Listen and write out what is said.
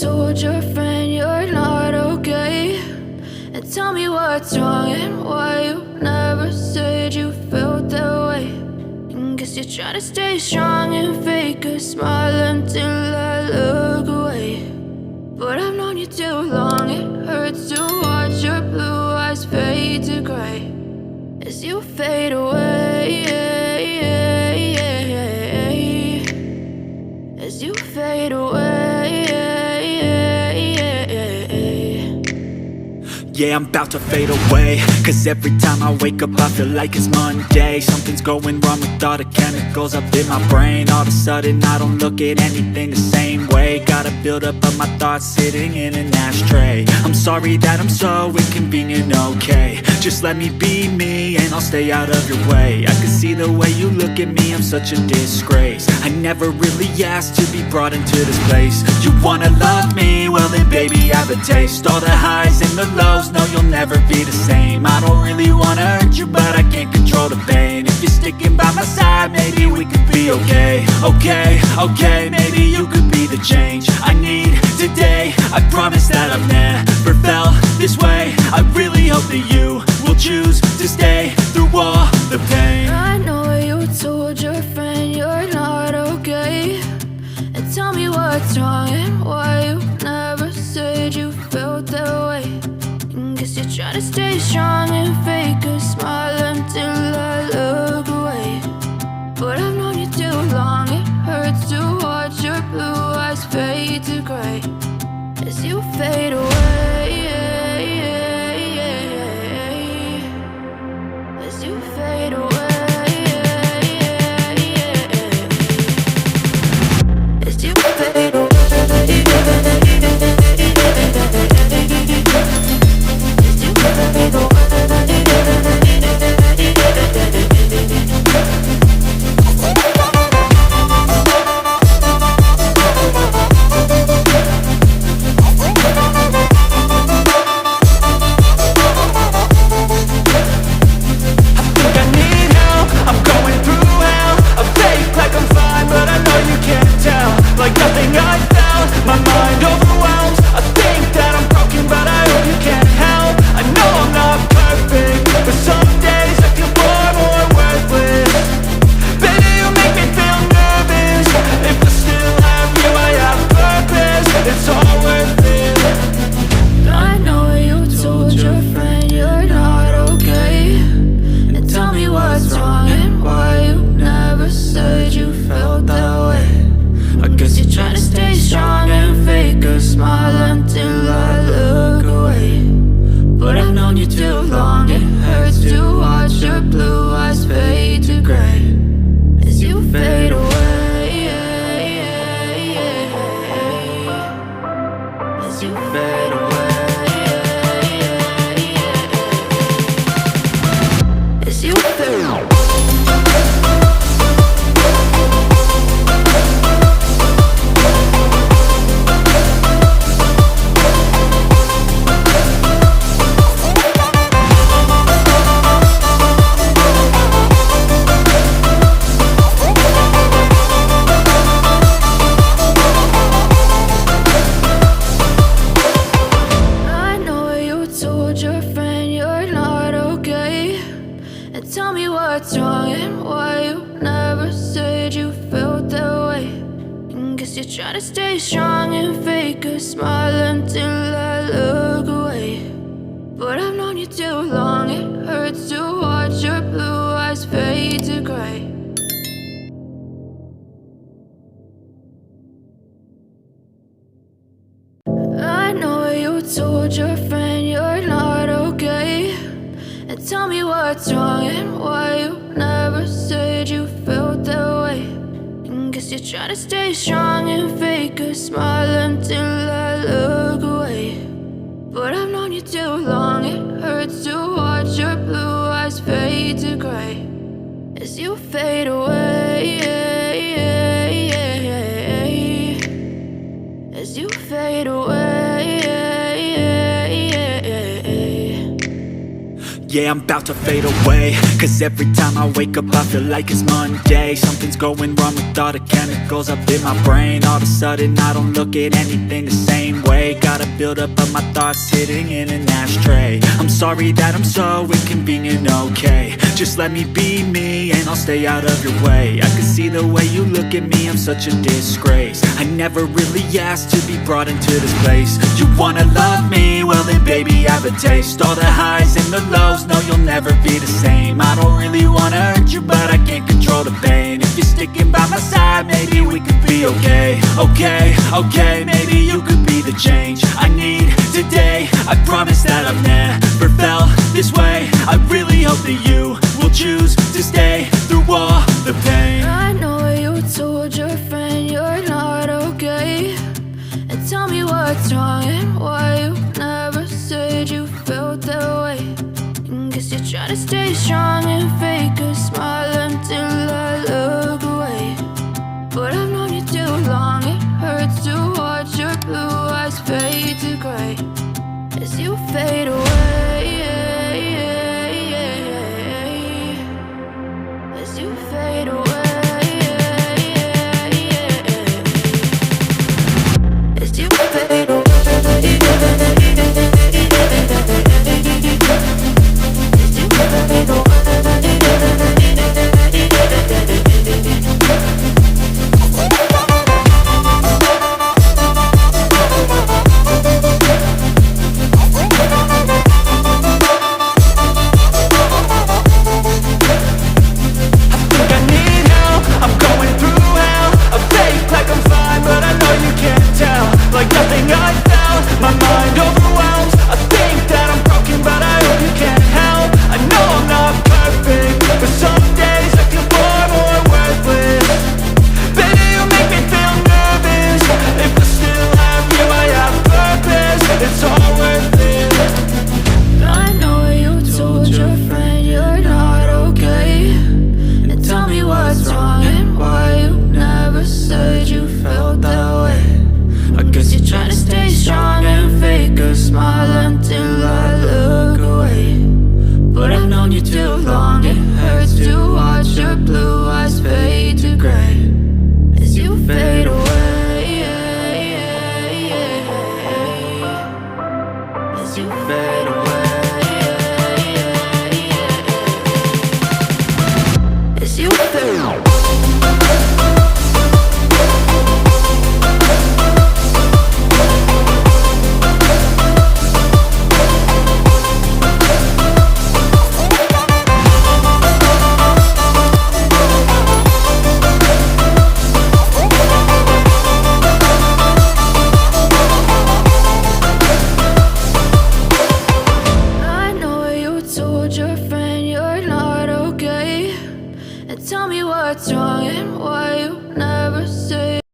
told your friend you're not okay, and tell me what's wrong and why you never said you felt that way. And guess you're trying to stay strong and fake a smile until I look away. But I've known you too long, it hurts to watch your blue eyes fade to gray as you fade away, as you fade away. Yeah, I'm about to fade away, cause every time I wake up I feel like it's Monday. Something's going wrong with all the chemicals up in my brain. All of a sudden I don't look at anything the same way. Gotta build up of my thoughts sitting in an ashtray. I'm sorry that I'm so inconvenient, okay. Just let me be me and I'll stay out of your way. I can see the way you look at me, I'm such a disgrace. I never really asked to be brought into this place. You wanna love me? Well then baby have a taste. All the highs and the lows, no you'll never be the same. I don't really wanna hurt you but I can't control the pain. If you're sticking by my side maybe we could be okay. Okay, maybe you could be the change I need today. I promise that I've never felt this way. I really hope that you will choose to stay through all the pain. I know you told your friend you're not okay, and tell me what's wrong and why you never said you felt that way. And guess you're trying to stay strong and fake a smile until I look away. But I've known you too long, it hurts to watch your blue eyes fade to gray as you fade away, as you fade away, as you fade away. Like nothing I felt, my mind overwhelmed. I think that I'm broken but I hope you can't help. I know I'm not perfect, but some days I feel far more worthless. Baby, you make me feel nervous. If I still have you, I have purpose. It's all worth it. I know you told your friend you're not okay, and tell me what's wrong and why you never said you felt that way. I guess you're trying to stay strong and fake a smile until I look away. But I've known you too long, it hurts to watch your blue eyes fade to gray as you fade away, as you fade away, as you fade away. Tell me what's wrong and why you never said you felt that way. And guess you're trying to stay strong and fake a smile until I look away. But I've known you too long, it hurts to watch your blue eyes fade to gray. I know you told your friend you're not okay, and tell me what's wrong and why you never said you felt that way. And guess you're trying to stay strong and fake a smile until I look away. But I've known you too long, it hurts to watch your blue eyes fade to gray as you fade away, as you fade away. Yeah, I'm about to fade away, cause every time I wake up I feel like it's Monday. Something's going wrong with all the chemicals up in my brain. All of a sudden I don't look at anything the same way. Got a buildup of my thoughts sitting in an ashtray. I'm sorry that I'm so inconvenient, okay. Just let me be me and I'll stay out of your way. I can see the way you look at me, I'm such a disgrace. I never really asked to be brought into this place. You wanna love me? Well then baby, have a taste. All the highs and the lows, no, you'll never be the same. I don't really wanna hurt you, but I can't control the pain. If you're sticking by my side, maybe we could be okay. Okay, maybe you could be the change I need today. I promise that I've never felt this way. I really hope that you will choose to stay through all the pain. I know you told your friend you're not okay, and tell me what's wrong and why you never said you felt that way. Guess you're trying to stay strong and fake a smile until I look away. But I've known you too long, it hurts to watch your blue eyes fade to gray as you fade away. As you fade away. As you fade away. Tell me what's wrong and why you never say